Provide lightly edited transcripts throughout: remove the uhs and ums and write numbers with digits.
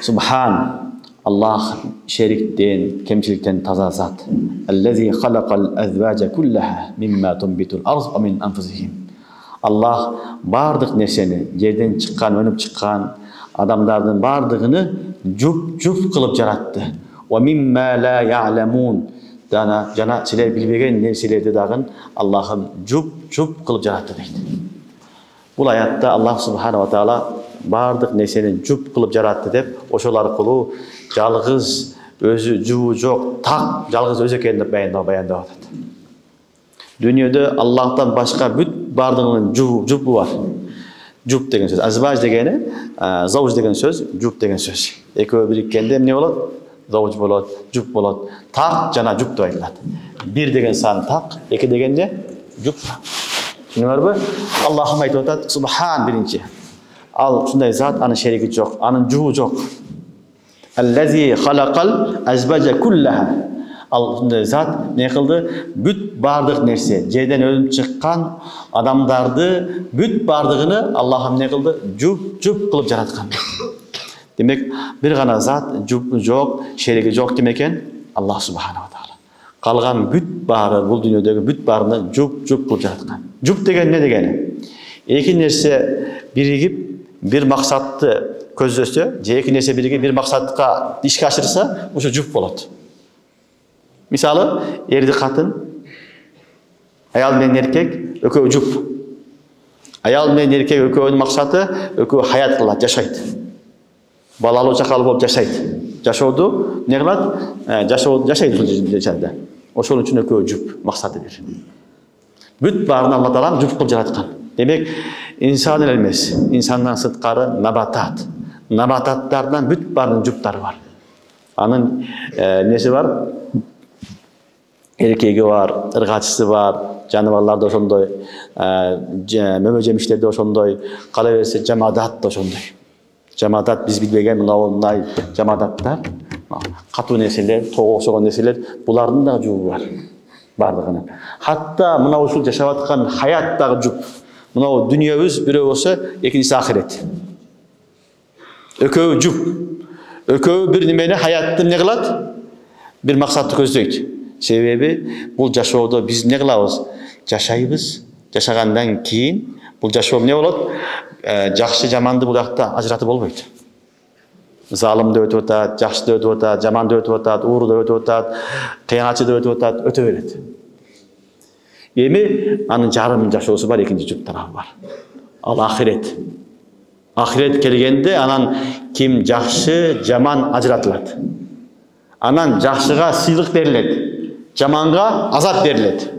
Subhan, Allah şerikten, kemçilikten taza zat. Ellezî halakal azvâce kullaha mimma tunbitul arz ve min anfusihim. Allah bardık nerseni, yerden çıkan, önüp çıkan adamlardan bardığını cüp kılıp jarattı. Ve mimma la ya'lemun. Jana siler bilbegen nerselerdi dagın Allah'ım cüp kılıp jarattı deydi. Bul ayatda Allah subhanahu wa ta'ala bardık nerseni cüp kılıp jarattı dep, oşol arkılуу жалгыз өзү жуу жок, так жалгыз өзү экенин деп баяндап атат. Дүйнөдө Аллахтан башка бүт бардыгынын жупу бар. Жуп деген сөз. Азбаж дегени, зауж деген сөз, жуп деген сөз. Экөө бириккенде эмне болот? Зауж болот, жуп болот. Так жана жуп деп айтылат. Бир деген сан так, эки дегенде жуп. Түшүнүңөрбү? Аллахым айтып атат, Субхан биринчи. Ал ушундай зат, анын шериги жок, анын жуу жок. Ellezî halakal azvace kullaha. Al zat ne kıldı? Büt bardık nerse, cerden ölüp çıkan adamlardı, büt bardığını Allah'ım ne kıldı? Cüp kılıp jaratkan. Demek bir gana zat cüp yok, şeriki yok demeken Allah subhanahu wa ta'ala. Kalgan büt barı, bu dünyadaki büt barını cüp kılıp jaratkan. Cüp degen ne degeni? İki nerse birigip bir maksatты көздөсө, же эки нерсе биригип бир максатка ишке ашырса, ошо жуп болот. Мисалы, эрди катын, аял менен эркек экөө жуп. Аял менен эркек экөөнүн максаты экөө хаят кылат, жашайт. Балалуу чакалуу болуп жашайт. Жашооду эмне кылат? Жашайт бул жерде. Ошол үчүн экөө жуп, максаты бир. Бүт баарын Алла Таала жуп кылып жараткан. Демек, insan elmez. İnsandan sıtkары nabatat. Nabatatlardan büt barının cüptarı var. Anın nesi var? Erkeği var, ırgaçısı var, canavarlar da oşondoy, mömöjemişler de oşondoy, kalaverse cemadat da oşondoy. Cemadat biz bilbegen mınavunday cemadatlar, katı neseler, toğu oşoğun neseler, buların da cübü var. Bardığının. Hatta mına usul yaşavatkan hayattағы cüp. Mına dünyamız biri olsa, ikincisi ahiret. Ököv cüp. Ököv bir nimeni hayattı ne kılat? Bir maksatı көздөйт. Sebebi bu jaşoodо biz ne kılabız? Jaşayбыз. Jaşagandan keyin bu jaşоо ne bolot? Жакшы жаманды бул жакта ажыратып болбойт. Залым да өтүп атат, жакшы да өтүп атат, жаман да өтүп атат, ууру да өтүп атат, кыйгачы да өтүп атат, өтө берет. Эми анын жарым жашоосу бар, экинчи жүп тарабы бар. Ал ахирет. Ахирет келгенде анан ким жакшы, жаман ажыратылат. Анан жакшыга сыйлык берилет, жаманга азап берилет.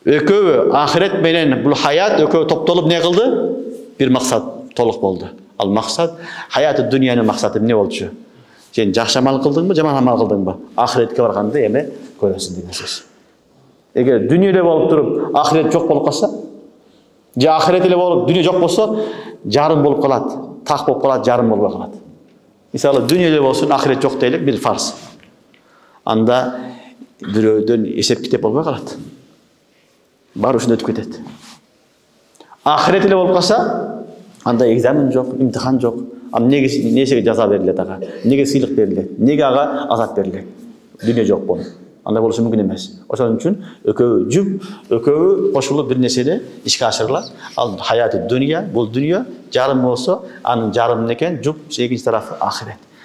Ökövü ahiret menен бул хаят ökövü топтолуп не кылды? Bir maksat толук болду. Ал максат hayatı dünyanın максаты эмне болчу? Сен жакшы амал кылдыңбы, жаман амал кылдыңбы? Ахиретке барганда эми көрөсүң деген сөз. Эгер дүйнөдө болуп туруп, ахирет жок болуп калса, же ахирет эле болуп, дүйнө жок болсо, жарым болуп калат, так болуп калат, жарым болбой калат. Мисалы, дүйнөдө болсун, ахирет жок дейлик, бир фарз. Анда бирөөдөн эсеп китеп болбой калат. Бар ушунда өтүп кетет. Ахирет эле болуп калса, анда экзамен жок, имтихан жок. Несеге жаза берилет ага? Неге сыйлык берилет? Неге ага азап берилет? Дүйнө жок болуп. Андай болушу мүмкүн эмес. Ошон үчүн экөөбү жүп, экөөбү кошулуп бир нерсени ишке ашырылат. Ал hayatı dünya, бул дүйнө жарым болсо, анын жарымы экен жүп, экинчи тарафы ахирет.